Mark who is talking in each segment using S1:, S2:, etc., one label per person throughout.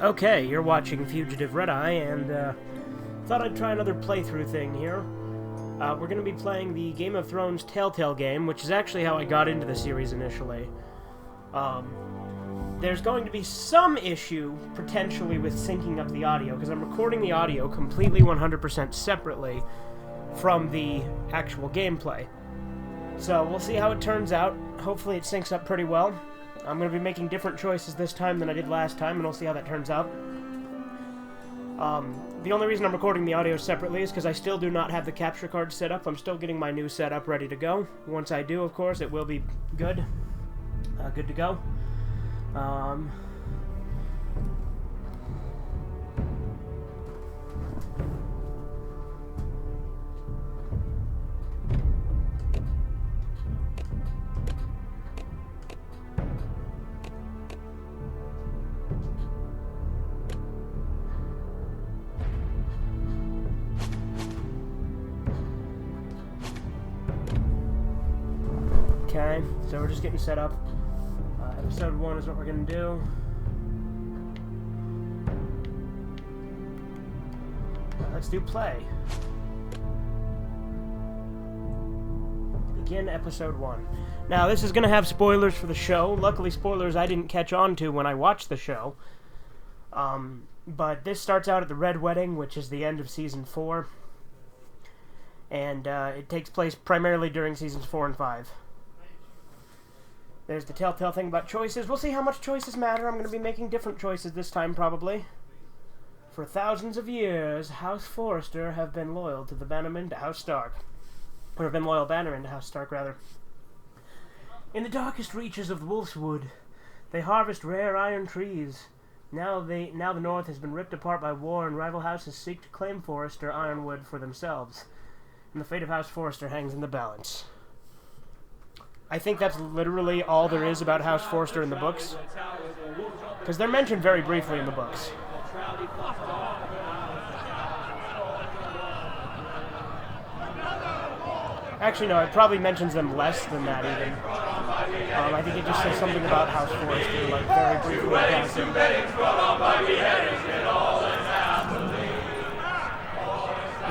S1: Okay, you're watching Fugitive Red-Eye, and thought I'd try another playthrough thing here. We're going to be playing the Game of Thrones Telltale game, which is actually how I got into the series initially. There's going to be some issue, potentially, with syncing up the audio, because I'm recording the audio completely 100% separately from the actual gameplay. So we'll see how it turns out. Hopefully it syncs up pretty well. I'm going to be making different choices this time than I did last time, and we'll see how that turns out. The only reason I'm recording the audio separately is because I still do not have the capture card set up. I'm still getting my new setup ready to go. Once I do, of course, it will be good. Good to go. Okay, so we're just getting set up. Episode 1 is what we're gonna do. Let's do play. Begin episode 1. Now, this is gonna have spoilers for the show. Luckily, spoilers I didn't catch on to when I watched the show. But this starts out at the Red Wedding, which is the end of Season 4. And it takes place primarily during Seasons 4 and 5. There's the Telltale thing about choices. We'll see how much choices matter. I'm going to be making different choices this time, probably. For thousands of years, House Forrester have been loyal to the Bannermen to House Stark. Or have been loyal Bannermen to House Stark, rather. In the darkest reaches of the Wolf's Wood, they harvest rare iron trees. Now the North has been ripped apart by war, and rival houses seek to claim Forrester ironwood for themselves. And the fate of House Forrester hangs in the balance. I think that's literally all there is about House Forrester in the books. Because they're mentioned very briefly in the books. Actually, no, it probably mentions them less than that, even. I think it just says something about House Forrester, like, very briefly.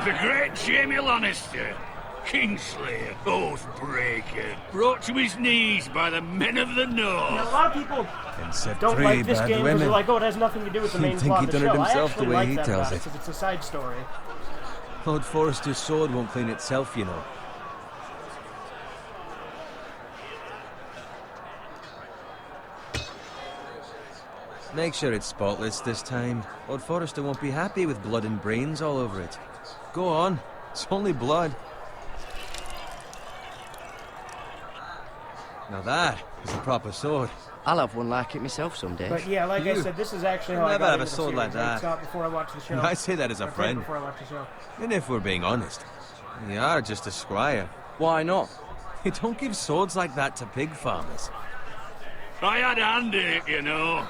S2: The great Jamie Lannister, Kingslayer, Oathbreaker, brought to his knees by the men of the North.
S1: Now, a lot of people don't like this game because they're like, oh, it has nothing to do with the main plot of the show. I actually like that about it, because it's a side story.
S3: Lord Forrester's sword won't clean itself, you know. Make sure it's spotless this time. Lord Forrester won't be happy with blood and brains all over it. Go on, it's only blood. Now that is a proper sword.
S4: I'll have one like it myself someday.
S1: But yeah, like I said, this is actually how I got into the series.
S3: Like that.
S1: I before I watched the show.
S3: I say that as a friend.
S1: Before I watched the show.
S3: And if we're being honest, you are just a squire.
S4: Why not?
S3: You don't give swords like that to pig farmers.
S2: I had a hand in it, you know.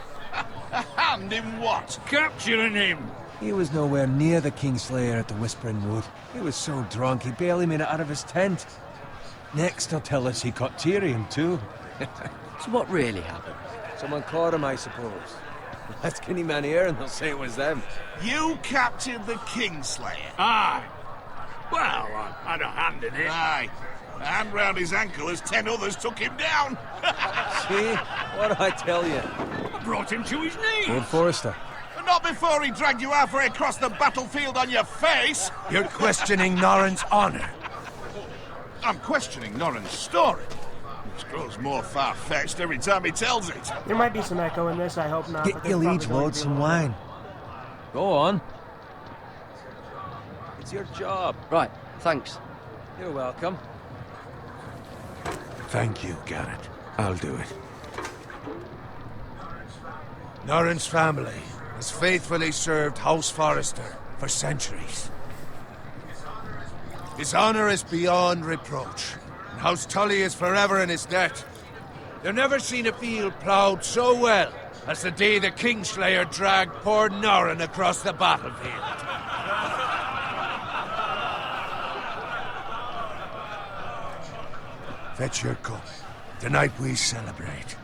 S5: A hand in what?
S2: Capturing him.
S3: He was nowhere near the Kingslayer at the Whispering Wood. He was so drunk he barely made it out of his tent. Next he'll tell us he caught Tyrion too.
S4: So what really happened?
S3: Someone caught him, I suppose. Ask any man here and they'll say it was them.
S5: You captured the Kingslayer?
S2: Aye. Well, I had a hand in it.
S5: Aye. A hand round his ankle as 10 others took him down.
S3: See? What did I tell you?
S2: I brought him to his knees.
S3: Lord Forrester.
S5: Not before he dragged you halfway across the battlefield on your face.
S6: You're questioning Norrin's honor.
S5: I'm questioning Norrin's story. It grows more far-fetched every time he tells it.
S1: There might be some echo in this, I hope not.
S3: Get your liege lord some wine. Go on. It's your job.
S4: Right, thanks.
S3: You're welcome.
S6: Thank you, Garrett. I'll do it. Norrin's family has faithfully served House Forrester for centuries. His honor is beyond reproach, and House Tully is forever in his debt. They've never seen a field ploughed so well as the day the Kingslayer dragged poor Norrin across the battlefield. Fetch your cup. Tonight we celebrate.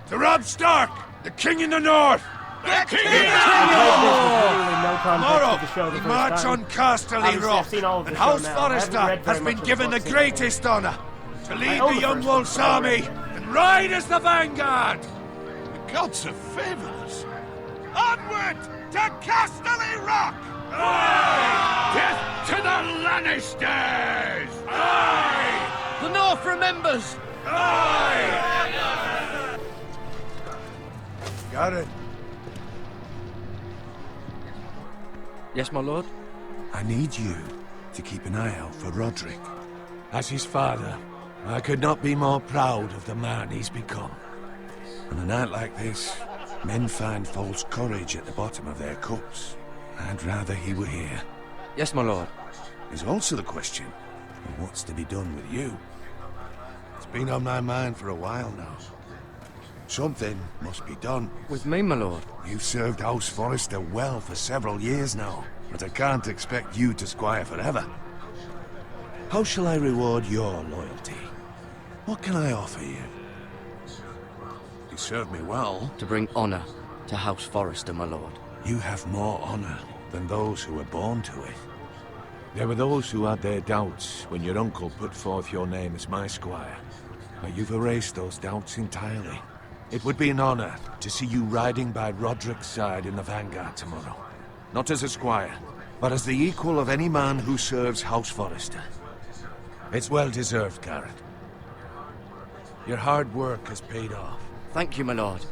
S6: To Rob Stark, the king in the north!
S5: The king
S1: Literally no context
S6: Tomorrow,
S1: to the show the
S6: we
S1: first
S6: march
S1: time.
S6: on Casterly
S1: Obviously,
S6: Rock,
S1: I've seen all of the
S6: and
S1: show
S6: House
S1: now. I haven't
S6: Forrester
S1: read very
S6: has
S1: much
S6: been
S1: of
S6: given
S1: the
S6: the
S1: books,
S6: greatest honour to
S1: I
S6: lead
S1: own
S6: the
S1: the
S6: young
S1: first
S6: wolf's
S1: book, but I
S6: army
S1: read it.
S6: and ride as the vanguard!
S5: The gods have favoured us. Onward to Casterly Rock!
S2: Death to the Lannisters!
S5: Aye!
S4: The North remembers!
S5: Aye!
S6: Got it.
S4: Yes, my lord?
S6: I need you to keep an eye out for Roderick. As his father, I could not be more proud of the man he's become. On a night like this, men find false courage at the bottom of their cups. I'd rather he were here.
S4: Yes, my lord.
S6: There's also the question of what's to be done with you. It's been on my mind for a while now. Something must be done.
S4: With me, my lord.
S6: You've served House Forrester well for several years now, but I can't expect you to squire forever. How shall I reward your loyalty? What can I offer you? You served me well.
S4: To bring honour to House Forrester, my lord.
S6: You have more honor than those who were born to it. There were those who had their doubts when your uncle put forth your name as my squire. But you've erased those doubts entirely. It would be an honor to see you riding by Roderick's side in the vanguard tomorrow. Not as a squire, but as the equal of any man who serves House Forrester. It's well deserved, Garrett. Your hard work has paid off.
S4: Thank you, my lord.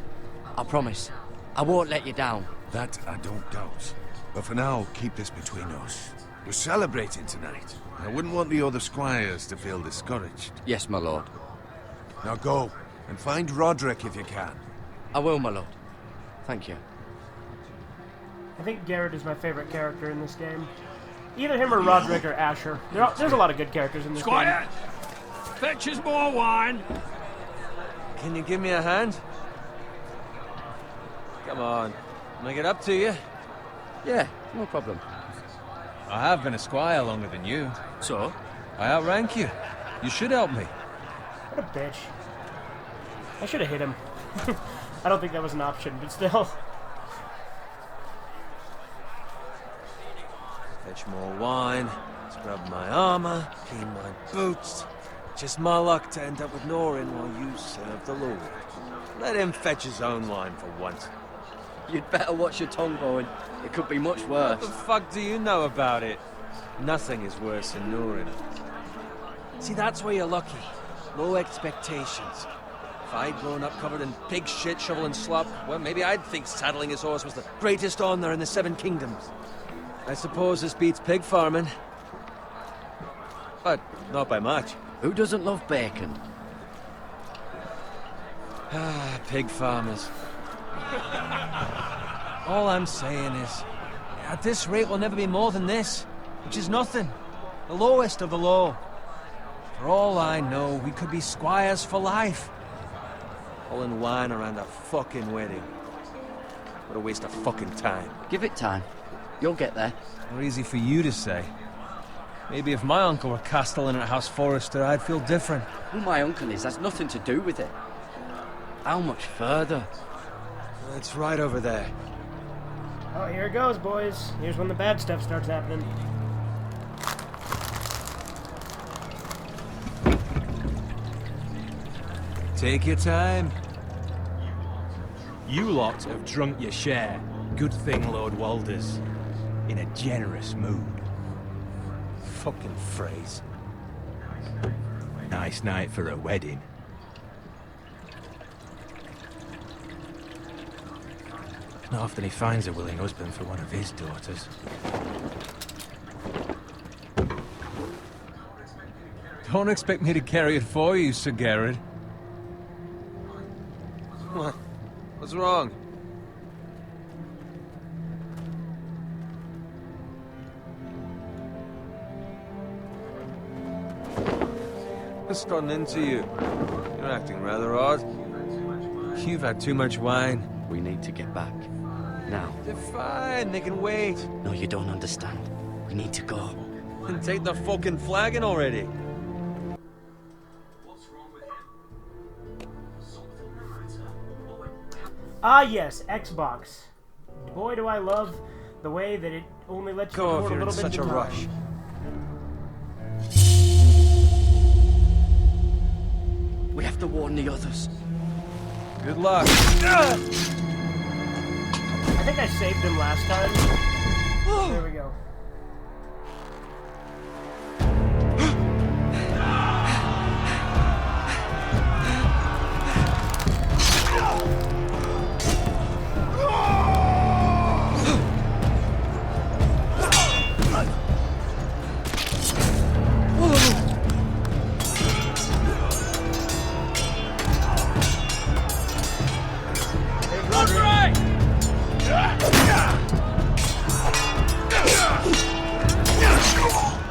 S4: I promise. I won't let you down.
S6: That I don't doubt. But for now, keep this between us. We're celebrating tonight. I wouldn't want the other squires to feel discouraged.
S4: Yes, my lord.
S6: Now go, and find Roderick if you can.
S4: I will, my lord. Thank you.
S1: I think Garrett is my favorite character in this game. Either him or Roderick or Asher. There's a lot of good characters in this
S2: Squire, fetch us more wine.
S3: Can you give me a hand? Come on. Make it up to you.
S4: Yeah, no problem.
S3: I have been a squire longer than you.
S4: So?
S3: I outrank you. You should help me.
S1: What a bitch. I should have hit him. I don't think that was an option, but still.
S3: Fetch more wine, scrub my armor, clean my boots. Just my luck to end up with Norin while you serve the Lord. Let him fetch his own wine for once.
S4: You'd better watch your tongue going. It could be much
S3: What the
S4: worse.
S3: fuck do you know about it? Nothing is worse than Norin. See, that's where you're lucky. Low expectations. If I'd grown up covered in pig shit, shovel and slop, well, maybe I'd think saddling his horse was the greatest honor in the Seven Kingdoms. I suppose this beats pig farming. But not by much.
S4: Who doesn't love bacon?
S3: Ah, pig farmers. All I'm saying is, at this rate we'll never be more than this, which is nothing. The lowest of the low. For all I know, we could be squires for life. Pulling wine around a fucking wedding. What a waste of fucking time.
S4: Give it time. You'll get there.
S3: Not easy for you to say. Maybe if my uncle were castellan at House Forrester, I'd feel different.
S4: Who my uncle is has nothing to do with it. How much further?
S3: It's right over there.
S1: Oh, here it goes, boys. Here's when the bad stuff starts happening.
S3: Take your time.
S7: You lot have drunk your share. Good thing Lord Walder's in a generous mood.
S3: Fucking phrase.
S7: Nice night for a wedding. Not often he finds a willing husband for one of his daughters.
S3: Don't expect me to carry it for you, Sir Garrett. What? What's wrong? What's gotten into you? You're acting rather odd. You've had too much wine.
S4: We need to get back. Now.
S3: They're fine, they can wait.
S4: No, you don't understand. We need to go.
S3: And take the fucking flagon already.
S8: What's wrong with him? Something the matter.
S1: Ah, yes, Xbox. Boy, do I love the way that it only lets you
S3: Go
S1: record
S3: if
S1: a
S3: you're in
S1: little bit
S3: such a
S1: at a time.
S3: rush.
S4: We have to warn the others.
S3: Good luck.
S1: I think I saved him last time. There we go.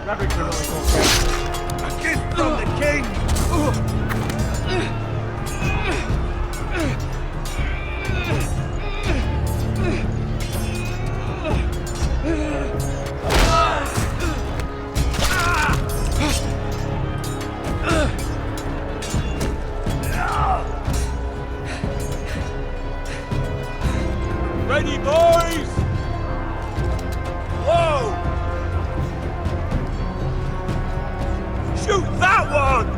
S1: Roderick's a really cool character.
S6: A gift from the king!
S3: Ready, boys! Whoa! Shoot that one!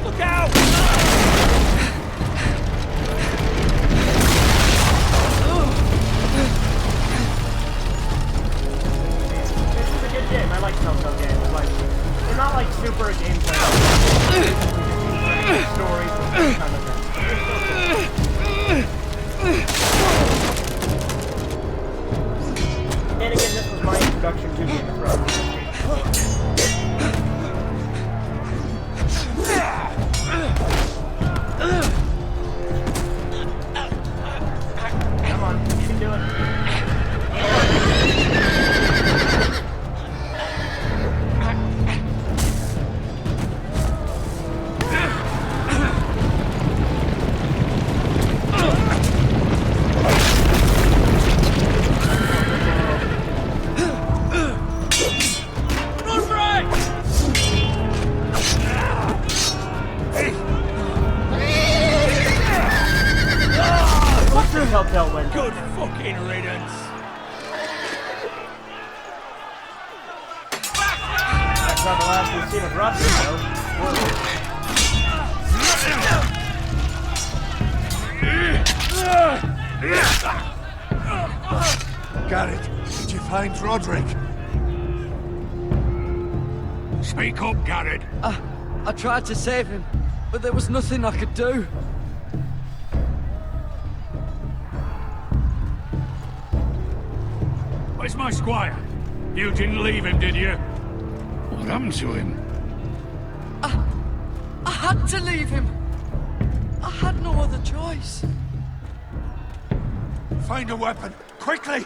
S3: Look out!
S1: This is a good game. I like Telltale games. Like, they're not like super gameplay. Stories and that kind of thing. They're still good. And again, this was my introduction to Game of Thrones. Come on, you can do it. Telltale win.
S3: Good fucking riddance!
S1: That's not the last we've seen of Roderick, though.
S6: Garrett, did you find Roderick?
S2: Speak up, Garrett.
S4: I tried to save him, but there was nothing I could do.
S2: Where's my squire? You didn't leave him, did you? What happened to him?
S4: I had to leave him. I had no other choice.
S6: Find a weapon, quickly!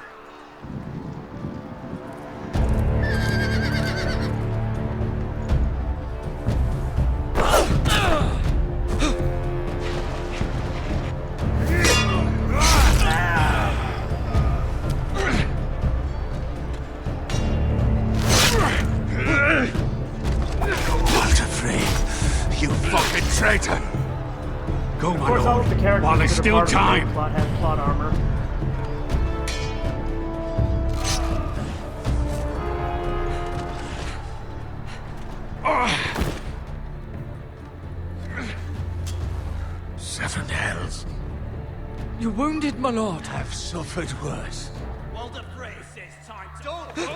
S6: Traitor!
S2: Go,
S1: Of
S2: my
S1: course, all of the
S2: lord,
S1: characters
S2: while there's
S1: that are
S2: still
S1: part of the main
S2: time.
S1: plot have plot armor.
S6: Seven hells.
S4: You're wounded, my lord.
S6: I've suffered worse.
S2: Well, the phrase says time. Don't put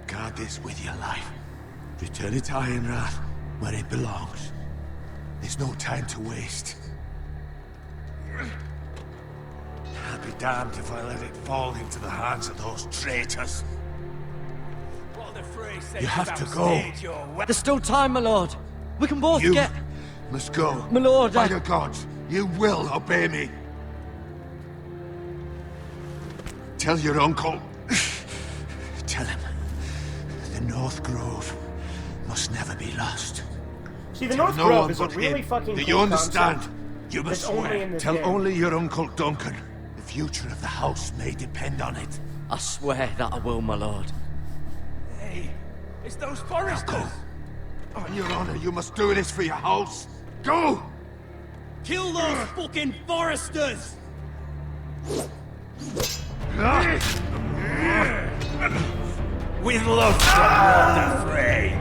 S6: Guard this with your life. Return it to Ironrath, where it belongs. There's no time to waste. I'll be damned if I let it fall into the hands of those traitors. You have to go.
S4: There's still time, my lord. We can both
S6: You
S4: get...
S6: must go.
S4: My lord,
S6: By the gods, you will obey me. Tell your uncle Tell him the North Grove must never be lost.
S1: See, the
S5: Tell
S1: North
S5: no
S1: Grove
S5: one
S1: is a
S5: but
S1: really
S5: him.
S1: fucking
S5: Do
S1: cool
S5: you understand?
S1: concept.
S5: You must
S1: It's only
S5: swear.
S1: in this
S6: Tell
S1: game.
S6: only your Uncle Duncan. The future of the house may depend on it.
S4: I swear that I will, my lord.
S7: Hey, it's those foresters!
S6: On your honor, you must do this for your house. Go!
S7: Kill those fucking foresters! With love from Walter Frey!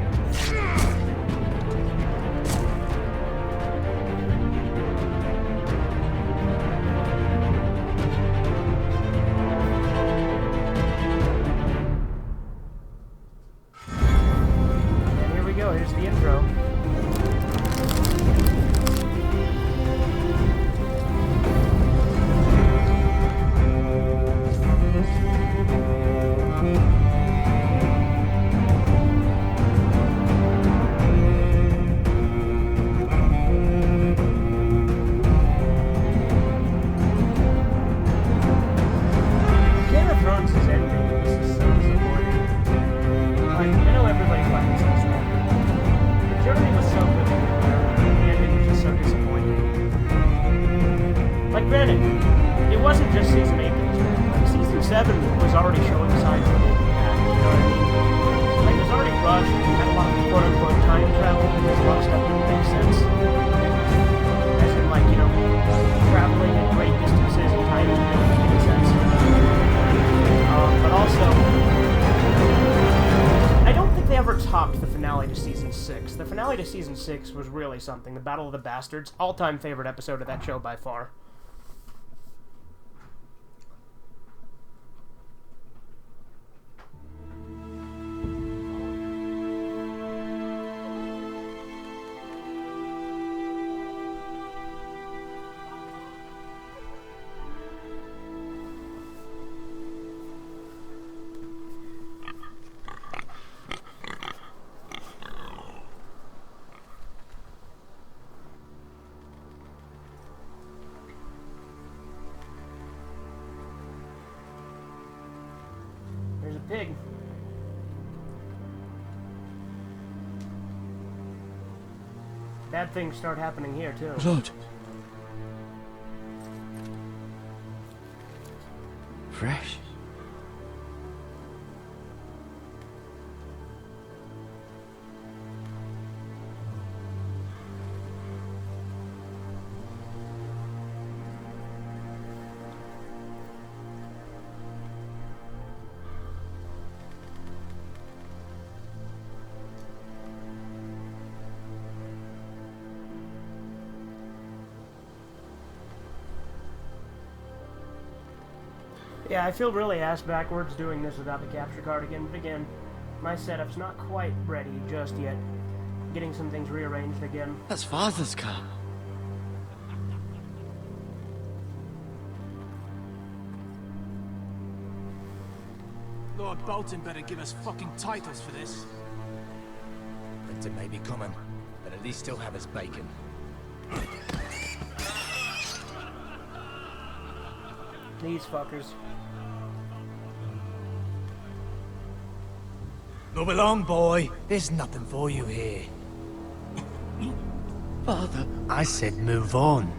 S1: And here we go, here's the intro. Game of Thrones is ending. This is so disappointing. Like, I know everybody likes this one. The journey was so good, but the ending was just so disappointing. Like, granted, it wasn't just season 8 that was bad. Like, season 7 was already showing signs of being bad, you know what I mean? Like, it was already rushed, and had a lot of quote-unquote time travel, because a lot of stuff didn't make sense. As in, like, you know, traveling at great distances and time didn't really make any sense. But also, I don't think they ever topped the finale to Season 6. The finale to Season 6 was really something. The Battle of the Bastards, all-time favorite episode of that show by far. There's a pig. Bad things start happening here, too.
S4: Lord. Fresh.
S1: Yeah, I feel really ass backwards doing this without the capture card again, but again, my setup's not quite ready just yet. Getting some things rearranged again.
S4: That's Father's car.
S7: Lord Bolton better give us fucking titles for this.
S8: Winter may be coming, but at least he'll have his bacon.
S1: These fuckers.
S8: Move along, boy. There's nothing for you here.
S4: Father,
S8: I said move on.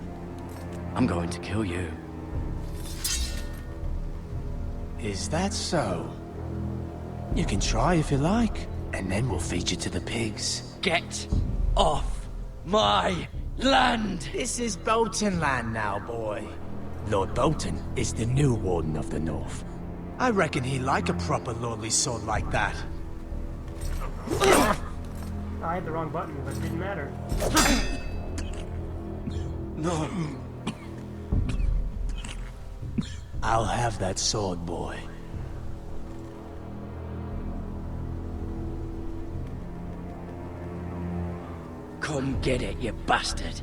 S4: I'm going to kill you.
S8: Is that so? You can try if you like, and then we'll feed you to the pigs.
S4: Get off my land!
S8: This is Bolton land now, boy. Lord Bolton is the new Warden of the North. I reckon he'd like a proper lordly sword like that.
S1: I hit the wrong button, but it didn't matter.
S4: No.
S8: I'll have that sword, boy.
S4: Come get it, you bastard.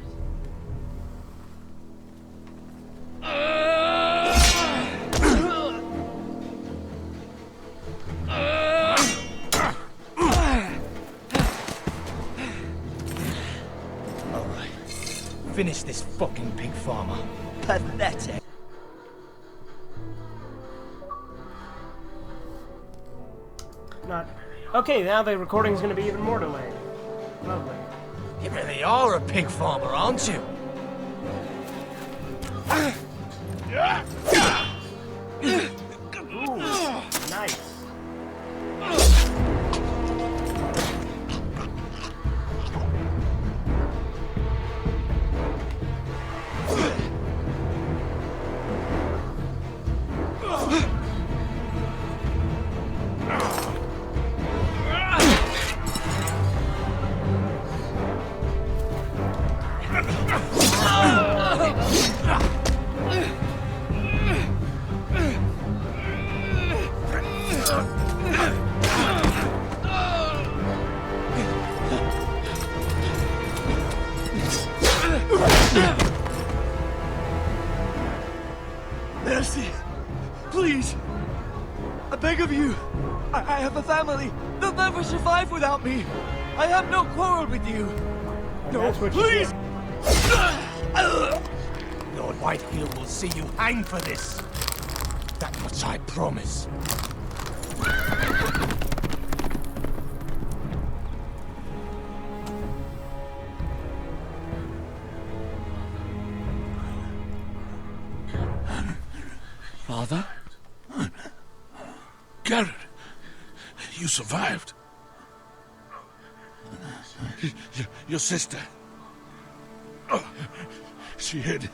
S8: Alright. Finish this fucking pig farmer.
S4: Pathetic.
S1: Not... Okay, now the recording's gonna be even more delayed. Lovely.
S8: You really are a pig farmer, aren't you?
S1: Ooh, nice.
S9: Mercy! Please! I beg of you! I have a family! They'll never survive without me! I have no quarrel with you! No,
S1: That's what you
S9: please!
S8: Lord Whitehill will see you hang for this. That much I promise.
S4: Father?
S5: Garrett, you survived. Your sister. Oh, she hid.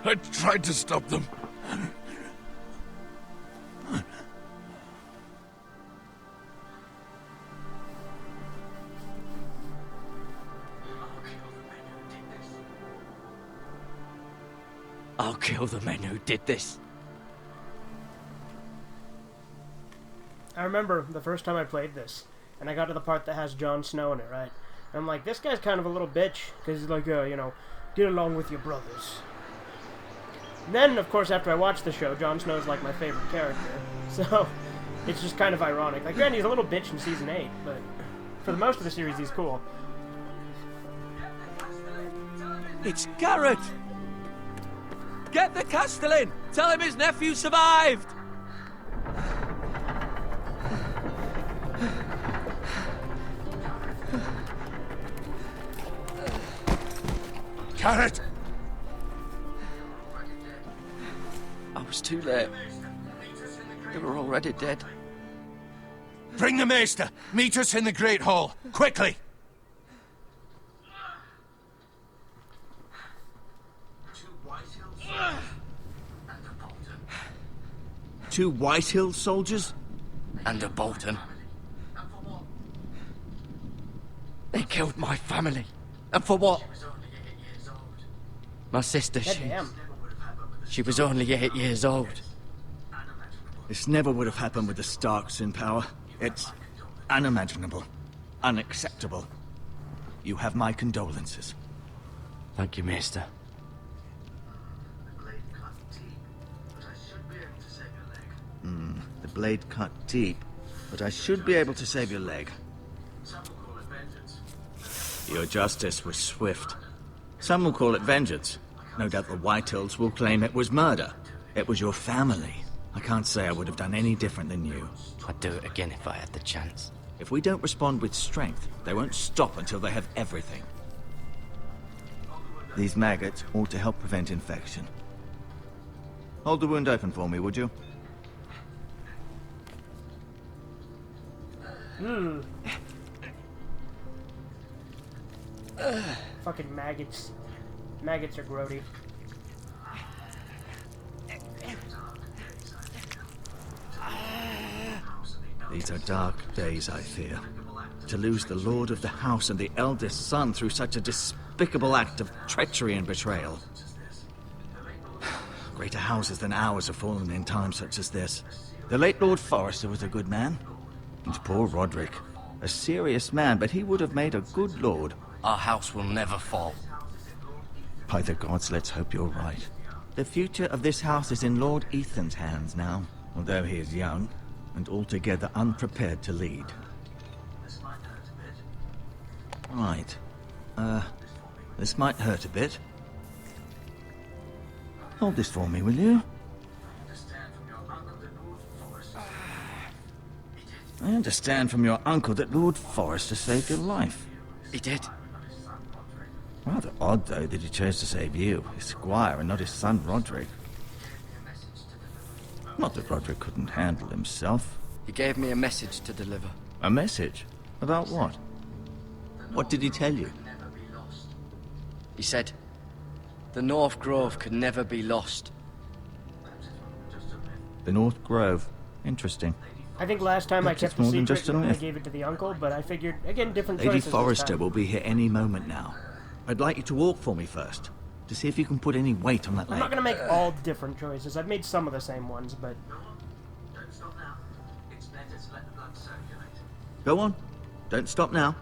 S5: I tried to stop them.
S4: I'll kill the men who did this.
S1: I remember the first time I played this, and I got to the part that has Jon Snow in it, right? And I'm like, this guy's kind of a little bitch, because he's like, you know, get along with your brothers. And then, of course, after I watched the show, Jon Snow's like my favorite character. So, it's just kind of ironic. Like, granted, he's a little bitch in Season 8, but for the most of the series, he's cool.
S9: It's Garrett! Get the Castellan! Tell him his nephew survived!
S6: Garrett!
S4: I was too late. They were already dead.
S6: Bring the Maester! Meet us in the Great Hall! Quickly!
S9: Two Whitehill soldiers?
S4: And a Bolton. They killed my family. And for what? My sister, she was only 8 years old.
S9: This never would have happened with the Starks in power. It's unimaginable. Unacceptable. You have my condolences.
S4: Thank you, Maester.
S9: The blade cut deep, but I should be able to save your leg. Your justice was swift. Some will call it vengeance. No doubt the Whitehills will claim it was murder. It was your family. I can't say I would have done any different than you.
S4: I'd do it again if I had the chance.
S9: If we don't respond with strength, they won't stop until they have everything. These maggots ought to help prevent infection. Hold the wound open for me, would you?
S1: Fucking maggots. Maggots are grody.
S9: These are dark days, I fear. To lose the lord of the house and the eldest son through such a despicable act of treachery and betrayal. Greater houses than ours have fallen in times such as this. The late Lord Forrester was a good man. And poor Roderick. A serious man, but he would have made a good lord.
S4: Our house will never fall.
S9: By the gods, let's hope you're right. The future of this house is in Lord Ethan's hands now, although he is young and altogether unprepared to lead. Right. This might hurt a bit.
S10: Hold this for me, will you? I understand from your uncle that Lord Forrester saved your life.
S4: He did.
S10: Rather odd, though, that he chose to save you, his squire, and not his son Roderick. Not that Roderick couldn't handle himself.
S4: He gave me a message to deliver.
S10: A message? About what? What did he tell you?
S4: He said, the North Grove could never be lost.
S10: The North Grove. Interesting.
S1: I think last time I
S10: Perhaps
S1: kept
S10: it's
S1: the
S10: more than
S1: secret
S10: just a
S1: and I
S10: myth.
S1: gave it to the uncle, but I figured, again, different
S10: Lady
S1: choices this
S10: Forrester
S1: time.
S10: will be here any moment now. I'd like you to walk for me first, to see if you can put any weight on that
S1: I'm
S10: leg.
S1: not going to make all different choices. I've made some of the same ones, but...
S10: Go on. Don't stop now.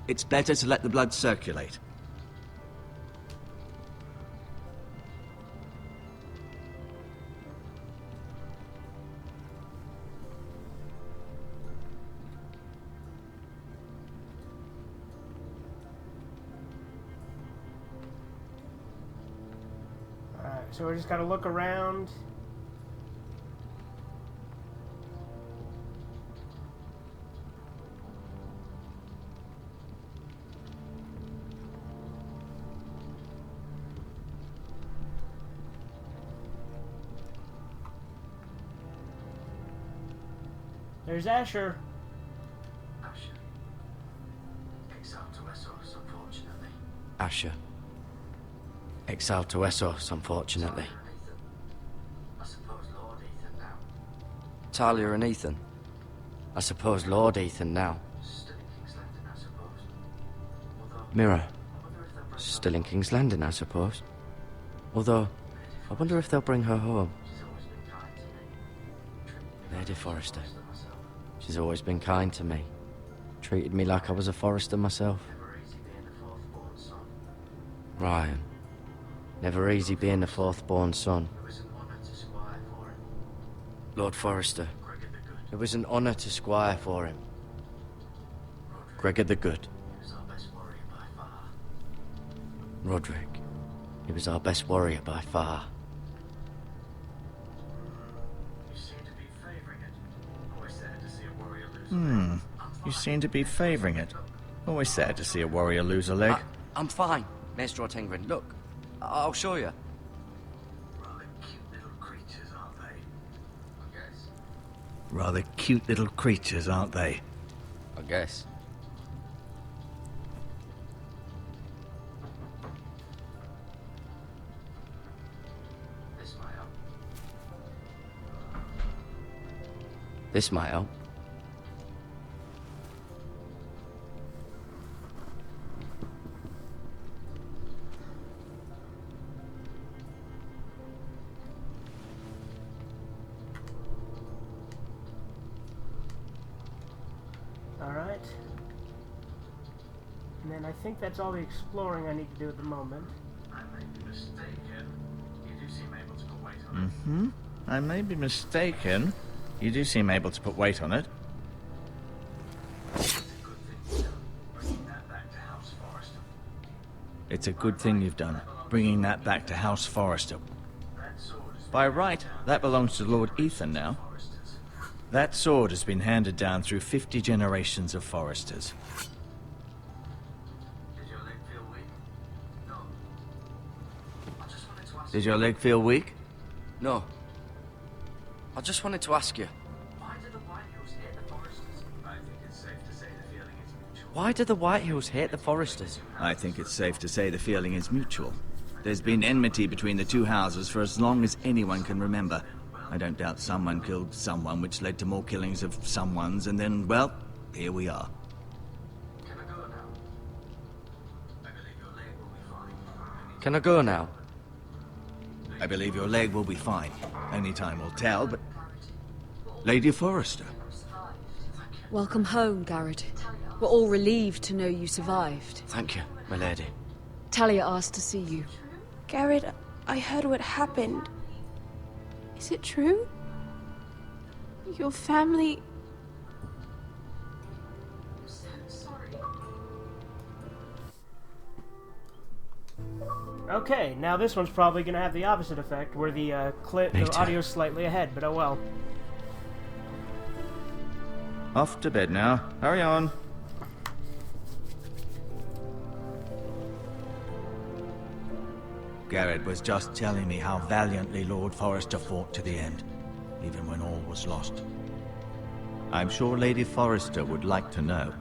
S10: It's better to let the blood circulate.
S1: Alright, so we just got to look around. There's Asher.
S4: Asher. Exiled to Essos, unfortunately. Talia and Ethan. I suppose Lord Ethan now. Mirror. Still in King's Landing, I suppose. Although, I wonder if they'll bring her home. Lady Forrester. She's always been kind to me. Treated me like I was a Forrester myself. Ryan. Never easy being the fourth-born son. Lord Forrester. It was an honour to squire for him. Gregor the Good. Roderick. He was our best warrior by far.
S10: You seem to be favouring it. Always sad to see a warrior lose a leg.
S4: I'm fine, Maester Ortengrin. Look, I'll show you.
S10: Rather cute little creatures, aren't they?
S4: I guess. This might help.
S1: Alright. And then I think that's all the exploring I need to do at the moment.
S10: I may be mistaken. You do seem able to put weight on it. It's a good thing you've done, bringing that back to House Forrester. By right, that belongs to Lord Ethan now. That sword has been handed down through 50 generations of Forresters. Did your leg feel weak?
S4: No. I just wanted to ask you. Why do the Whitehills hate the Forresters?
S10: I think it's safe to say the feeling is mutual. There's been enmity between the two houses for as long as anyone can remember. I don't doubt someone killed someone, which led to more killings of someones, and then, well, here we are.
S4: Can I go now?
S10: I believe your leg will be fine. Only time will tell, but... Lady Forrester.
S11: Welcome home, Garrett. We're all relieved to know you survived.
S4: Thank you, my lady.
S11: Talia asked to see you.
S12: Garrett, I heard what happened. Is it true? Your family... I'm sorry.
S1: Okay, now this one's probably going to have the opposite effect, where the audio's slightly ahead, but oh well.
S10: Off to bed now. Hurry on. Garrett was just telling me how valiantly Lord Forrester fought to the end, even when all was lost. I'm sure Lady Forrester would like to know.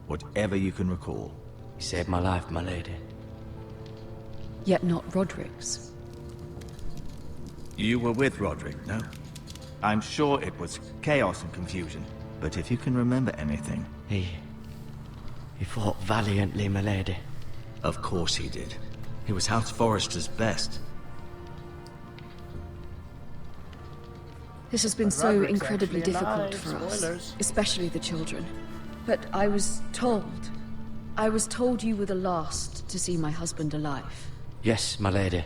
S10: Whatever you can recall.
S4: You saved my life, my lady.
S11: Yet not Roderick's.
S10: You were with Roderick, no? I'm sure it was chaos and confusion, but if you can remember anything...
S4: He fought valiantly, my lady.
S10: Of course he did. He was House Forrester's best.
S11: This has been so
S1: Roderick's
S11: incredibly
S1: actually
S11: difficult
S1: alive.
S11: for us,
S1: Spoilers.
S11: especially the children. But I was told you were the last to see my husband alive.
S4: Yes, my lady.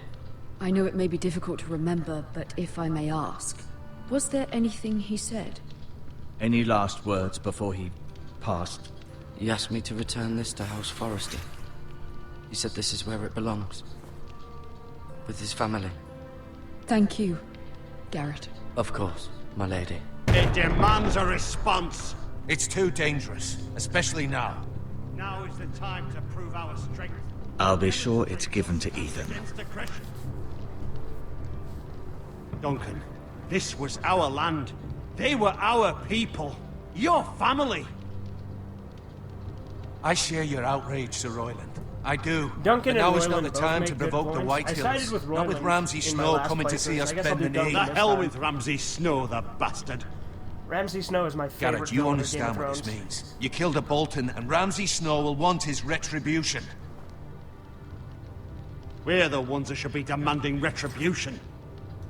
S11: I know it may be difficult to remember, but if I may ask, was there anything he said?
S10: Any last words before he passed?
S4: He asked me to return this to House Forrester. He said this is where it belongs. With his family.
S11: Thank you, Garrett.
S4: Of course, my lady.
S2: It demands a response.
S6: It's too dangerous, especially now.
S2: Now is the time to prove our strength.
S10: I'll be sure it's given to Ethan.
S2: Against aggression. Duncan, this was our land. They were our people. Your family.
S6: I share your outrage, Sir Royland. I do.
S1: Duncan
S6: but
S1: and
S6: now is not
S1: Royland
S6: the
S1: both
S6: time
S1: make
S6: to
S1: good
S6: provoke the
S1: points.
S6: White
S1: I sided
S6: Hills.
S1: with
S6: Not with
S1: Royland
S6: Ramsay
S1: in my
S6: Snow
S1: last
S6: coming to see
S1: playthrough,
S6: us
S1: so I guess I'll
S6: bend the
S1: do
S6: knee.
S1: Duncan
S2: The hell
S1: time.
S2: with Ramsay Snow, the bastard.
S1: Ramsay Snow is my favorite
S6: Garrett, you
S1: villain of Game of
S6: understand what this
S1: Thrones.
S6: means. You killed a Bolton, and Ramsay Snow will want his retribution.
S2: We're the ones that should be demanding retribution.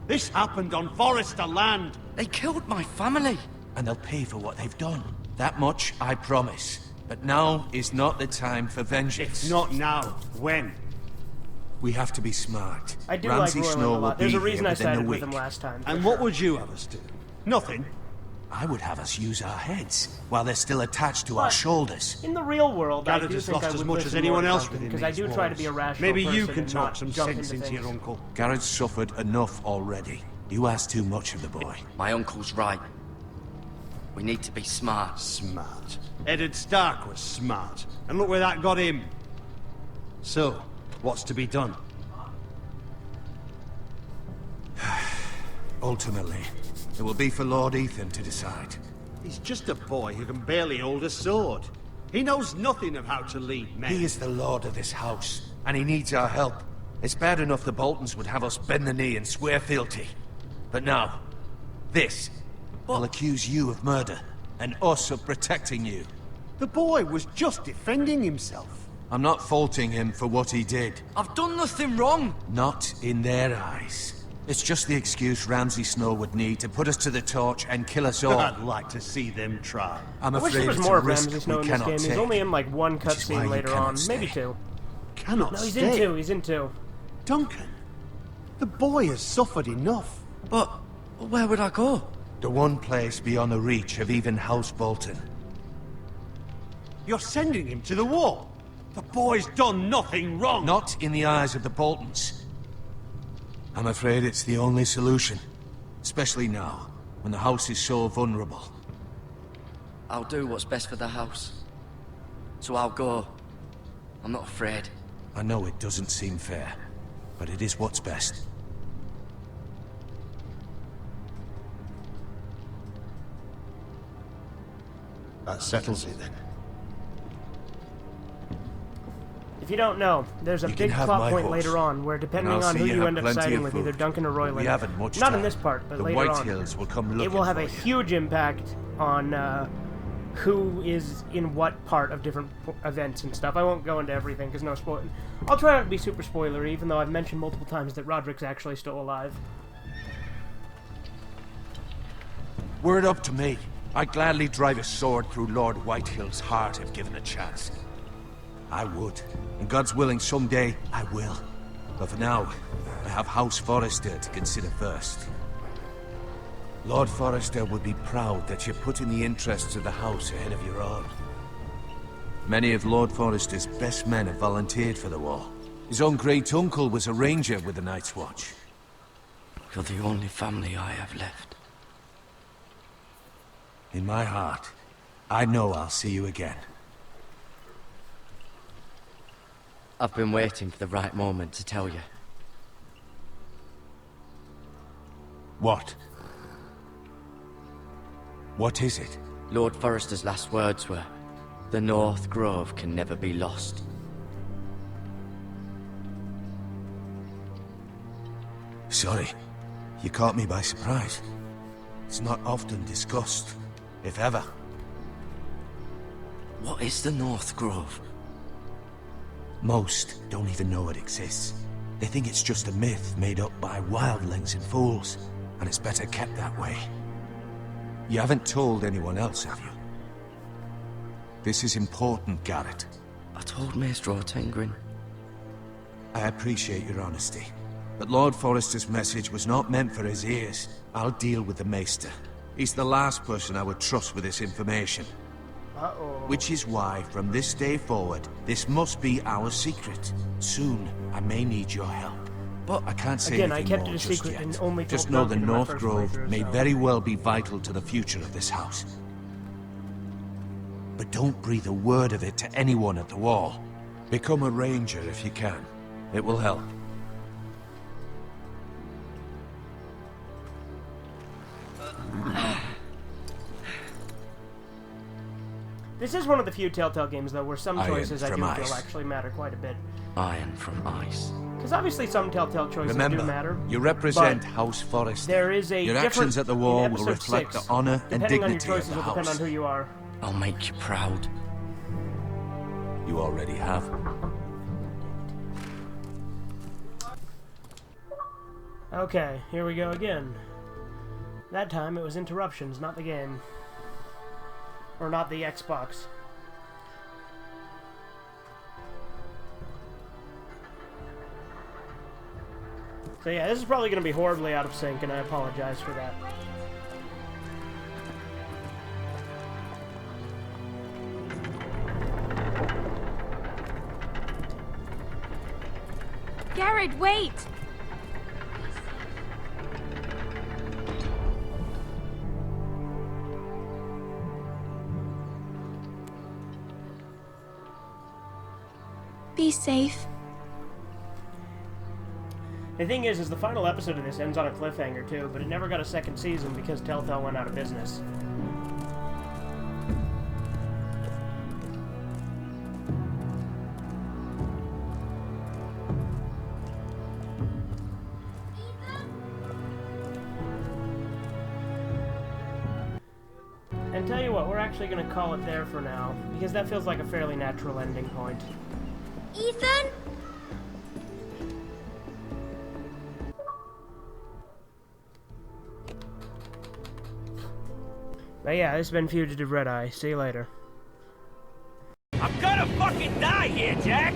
S2: This happened on Forrester land.
S4: They killed my family.
S6: And they'll pay for what they've done. That much I promise. But now is not the time for vengeance.
S2: It's not now. When?
S6: We have to be smart.
S1: I do
S6: Ramsay
S1: like Royland
S6: Snow
S1: a
S6: will
S1: lot.
S6: be
S1: There's a
S6: here
S1: reason I
S6: within the
S1: sided with
S6: week.
S1: him last time.
S2: And what would you have us do? Nothing.
S6: I would have us use our heads while they're still attached to our
S1: But
S6: shoulders.
S1: in the real world, I
S2: Garrett
S1: do
S2: has
S1: think I
S2: lost as
S1: would
S2: much as
S1: listen
S2: anyone
S1: more to
S2: else
S1: Duncan,
S2: within
S1: because I
S2: these
S1: do try to be a
S2: walls.
S1: rational
S2: Maybe you
S1: person
S2: can
S1: and
S2: talk
S1: not
S2: some
S1: jump
S2: sense
S1: into
S2: into your
S1: things.
S2: uncle.
S6: Garrett's suffered enough already. You ask too much of the boy.
S4: My uncle's right. We need to be smart.
S2: Smart. Eddard Stark was smart. And look where that got him. So, what's to be done?
S6: Ultimately, it will be for Lord Ethan to decide.
S2: He's just a boy who can barely hold a sword. He knows nothing of how to lead men.
S6: He is the lord of this house, and he needs our help. It's bad enough the Boltons would have us bend the knee and swear fealty. But now, this will accuse you of murder, and us of protecting you.
S2: The boy was just defending himself.
S6: I'm not faulting him for what he did.
S4: I've done nothing wrong.
S6: Not in their eyes. It's just the excuse Ramsay Snow would need to put us to the torch and kill us all.
S2: I'd like to see them try.
S6: I'm
S1: I wish
S6: afraid
S1: there was
S6: it's
S1: more
S6: a
S1: of
S6: risk
S1: Ramsay Snow
S6: we
S1: in this
S6: cannot
S1: game. He's
S6: take.
S1: only in like one
S6: Which is why
S1: cutscene
S6: you
S1: later
S6: cannot
S1: on, maybe
S6: stay.
S1: two.
S2: Cannot
S1: No, he's
S2: stay.
S1: in two. He's in two.
S2: Duncan, the boy has suffered enough.
S4: But where would I go?
S6: The one place beyond the reach of even House Bolton.
S2: You're sending him to the war. The boy's done nothing wrong.
S6: Not in the eyes of the Boltons. I'm afraid it's the only solution. Especially now, when the house is so vulnerable.
S4: I'll do what's best for the house. So I'll go. I'm not afraid.
S6: I know it doesn't seem fair, but it is what's best.
S2: That settles it then.
S1: If you don't know, there's a
S6: You can
S1: big
S6: have
S1: plot
S6: my
S1: point
S6: horse.
S1: later on where, depending
S6: And I'll
S1: on
S6: see
S1: who
S6: you
S1: you
S6: have
S1: end up
S6: plenty
S1: siding
S6: of
S1: with,
S6: food.
S1: either Duncan or Royland.
S6: We haven't much
S1: Not
S6: time.
S1: in this part, but
S6: The
S1: later
S6: White
S1: on.
S6: Hills will come looking
S1: It will have
S6: for
S1: a
S6: you.
S1: huge impact on who is in what part of different events and stuff. I won't go into everything because no spoiling. I'll try not to be super spoilery, even though I've mentioned multiple times that Roderick's actually still alive.
S6: Were it up to me, I'd gladly drive a sword through Lord Whitehill's heart if given a chance. I would. And God's willing, someday I will. But for now, I have House Forrester to consider first. Lord Forrester would be proud that you're putting the interests of the house ahead of your own. Many of Lord Forrester's best men have volunteered for the war. His own great-uncle was a ranger with the Night's Watch.
S4: You're the only family I have left.
S6: In my heart, I know I'll see you again.
S4: I've been waiting for the right moment to tell you.
S6: What? What is it?
S4: Lord Forrester's last words were, "The North Grove can never be lost."
S6: Sorry, you caught me by surprise. It's not often discussed, if ever.
S4: What is the North Grove?
S6: Most don't even know it exists. They think it's just a myth made up by wildlings and fools, and it's better kept that way. You haven't told anyone else, have you? This is important, Garrett.
S4: I told Maestro Tengrin.
S6: I appreciate your honesty, but Lord Forrester's message was not meant for his ears. I'll deal with the Maester. He's the last person I would trust with this information.
S1: Uh-oh.
S6: Which is why, from this day forward, this must be our secret. Soon, I may need your help. But I can't say
S1: Again,
S6: anything
S1: I kept
S6: more
S1: it a
S6: just
S1: secret
S6: yet.
S1: and only
S6: Just
S1: told
S6: know the
S1: Duncan in my
S6: North
S1: first
S6: Grove
S1: playthrough,
S6: may
S1: so-
S6: very well be vital to the future of this house. But don't breathe a word of it to anyone at the Wall. Become a ranger if you can. It will help.
S1: This is one of the few Telltale games, though, where some
S6: Iron
S1: choices I do
S6: from
S1: feel
S6: ice.
S1: actually matter quite a bit.
S4: Iron from ice.
S1: Because obviously some Telltale choices
S6: Remember,
S1: do matter.
S6: you represent
S1: but
S6: House Forrester.
S1: there is a
S6: Your
S1: difference
S6: actions at the Wall
S1: in
S6: will
S1: episode
S6: reflect
S1: 6.
S6: the honor and
S1: Depending on your
S6: dignity
S1: choices
S6: of the
S1: will depend on
S6: house.
S1: who you are.
S4: I'll make you proud.
S6: You already have.
S1: Okay, here we go again. That time it was interruptions, not the game. Or not the Xbox. So yeah, this is probably going to be horribly out of sync, and I apologize for that.
S12: Garrett, wait! Be safe.
S1: The thing is the final episode of this ends on a cliffhanger too, but it never got a second season because Telltale went out of business. And tell you what, we're actually going to call it there for now, because that feels like a fairly natural ending point.
S13: Ethan?
S1: But yeah, this has been Fugitive Red Eye. See you later.
S2: I'm gonna fucking die here, Jack!